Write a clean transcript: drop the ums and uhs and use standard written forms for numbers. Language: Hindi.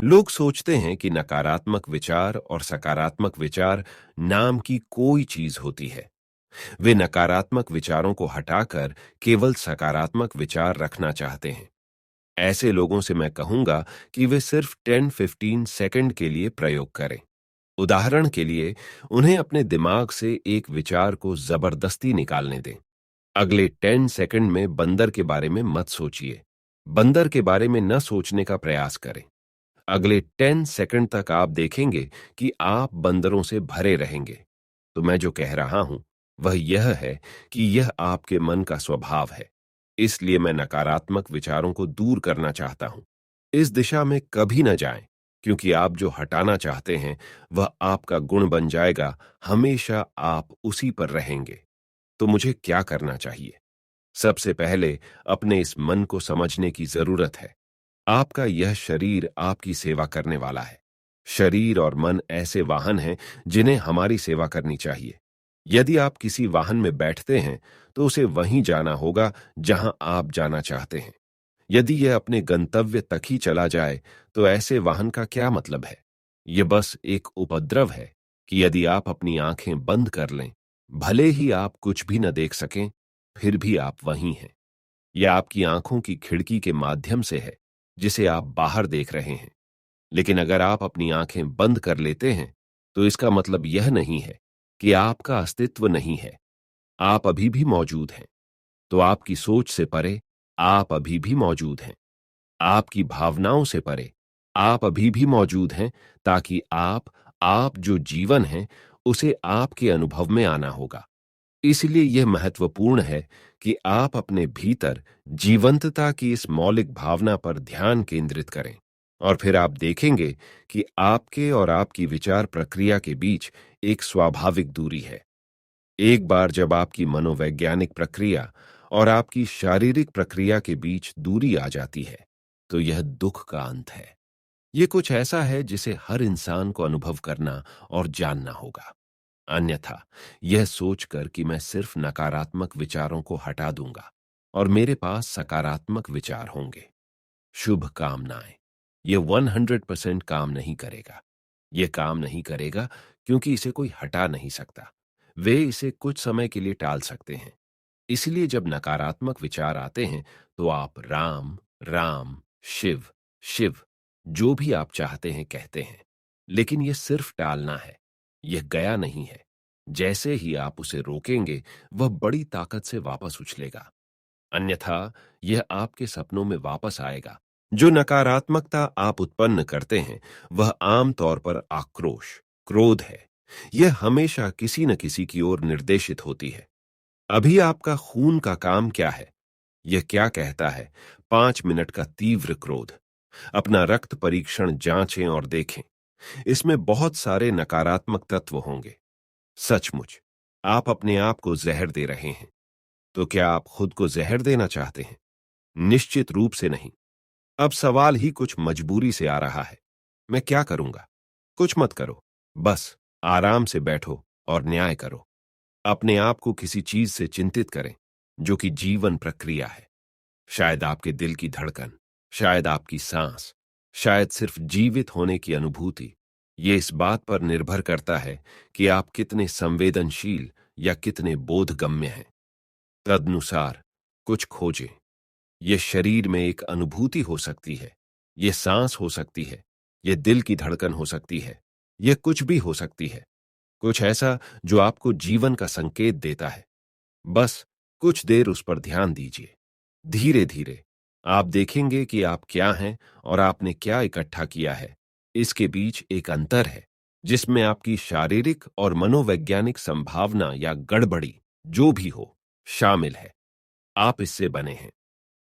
लोग सोचते हैं कि नकारात्मक विचार और सकारात्मक विचार नाम की कोई चीज होती है। वे नकारात्मक विचारों को हटाकर केवल सकारात्मक विचार रखना चाहते हैं। ऐसे लोगों से मैं कहूंगा कि वे सिर्फ 10-15 सेकंड के लिए प्रयोग करें। उदाहरण के लिए, उन्हें अपने दिमाग से एक विचार को जबरदस्ती निकालने दें। अगले 10 सेकंड में बंदर के बारे में मत सोचिए। बंदर के बारे में न सोचने का प्रयास करें। अगले 10 सेकंड तक आप देखेंगे कि आप बंदरों से भरे रहेंगे। तो मैं जो कह रहा हूं वह यह है कि यह आपके मन का स्वभाव है। इसलिए मैं नकारात्मक विचारों को दूर करना चाहता हूं। इस दिशा में कभी न जाएं, क्योंकि आप जो हटाना चाहते हैं वह आपका गुण बन जाएगा। हमेशा आप उसी पर रहेंगे। तो मुझे क्या करना चाहिए? सबसे पहले अपने इस मन को समझने की जरूरत है। आपका यह शरीर आपकी सेवा करने वाला है। शरीर और मन ऐसे वाहन हैं जिन्हें हमारी सेवा करनी चाहिए। यदि आप किसी वाहन में बैठते हैं तो उसे वहीं जाना होगा जहां आप जाना चाहते हैं। यदि यह अपने गंतव्य तक ही चला जाए तो ऐसे वाहन का क्या मतलब है? यह बस एक उपद्रव है कि यदि आप अपनी आंखें बंद कर लें, भले ही आप कुछ भी न देख सकें, फिर भी आप वहीं हैं। यह आपकी आंखों की खिड़की के माध्यम से है जिसे आप बाहर देख रहे हैं। लेकिन अगर आप अपनी आंखें बंद कर लेते हैं तो इसका मतलब यह नहीं है कि आपका अस्तित्व नहीं है। आप अभी भी मौजूद हैं। तो आपकी सोच से परे आप अभी भी मौजूद हैं। आपकी भावनाओं से परे आप अभी भी मौजूद हैं, ताकि आप जो जीवन हैं उसे आपके अनुभव में आना होगा। इसलिए यह महत्वपूर्ण है कि आप अपने भीतर जीवंतता की इस मौलिक भावना पर ध्यान केंद्रित करें, और फिर आप देखेंगे कि आपके और आपकी विचार प्रक्रिया के बीच एक स्वाभाविक दूरी है। एक बार जब आपकी मनोवैज्ञानिक प्रक्रिया और आपकी शारीरिक प्रक्रिया के बीच दूरी आ जाती है, तो यह दुख का अंत है। यह कुछ ऐसा है जिसे हर इंसान को अनुभव करना और जानना होगा। अन्यथा यह सोचकर कि मैं सिर्फ नकारात्मक विचारों को हटा दूंगा और मेरे पास सकारात्मक विचार होंगे, शुभ कामनाएं, यह 100% काम नहीं करेगा। यह काम नहीं करेगा क्योंकि इसे कोई हटा नहीं सकता। वे इसे कुछ समय के लिए टाल सकते हैं। इसलिए जब नकारात्मक विचार आते हैं तो आप राम राम, शिव शिव, जो भी आप चाहते हैं कहते हैं। लेकिन यह सिर्फ टालना है, यह गया नहीं है। जैसे ही आप उसे रोकेंगे वह बड़ी ताकत से वापस उछलेगा। अन्यथा यह आपके सपनों में वापस आएगा। जो नकारात्मकता आप उत्पन्न करते हैं वह आमतौर पर आक्रोश, क्रोध है। यह हमेशा किसी न किसी की ओर निर्देशित होती है। अभी आपका खून का काम क्या है? यह क्या कहता है? 5 मिनट का तीव्र क्रोध। अपना रक्त परीक्षण जांचें और देखें। इसमें बहुत सारे नकारात्मक तत्व होंगे। सचमुच आप अपने आप को जहर दे रहे हैं। तो क्या आप खुद को जहर देना चाहते हैं? निश्चित रूप से नहीं। अब सवाल ही कुछ मजबूरी से आ रहा है। मैं क्या करूंगा? कुछ मत करो। बस आराम से बैठो और न्याय करो। अपने आप को किसी चीज से चिंतित करें जो कि जीवन प्रक्रिया है। शायद आपके दिल की धड़कन, शायद आपकी सांस, शायद सिर्फ जीवित होने की अनुभूति। ये इस बात पर निर्भर करता है कि आप कितने संवेदनशील या कितने बोधगम्य हैं। तदनुसार कुछ खोजें। यह शरीर में एक अनुभूति हो सकती है, यह सांस हो सकती है, यह दिल की धड़कन हो सकती है, यह कुछ भी हो सकती है। कुछ ऐसा जो आपको जीवन का संकेत देता है। बस कुछ देर उस पर ध्यान दीजिए। धीरे धीरे आप देखेंगे कि आप क्या हैं और आपने क्या इकट्ठा किया है। इसके बीच एक अंतर है जिसमें आपकी शारीरिक और मनोवैज्ञानिक संभावना या गड़बड़ी जो भी हो शामिल है। आप इससे बने हैं।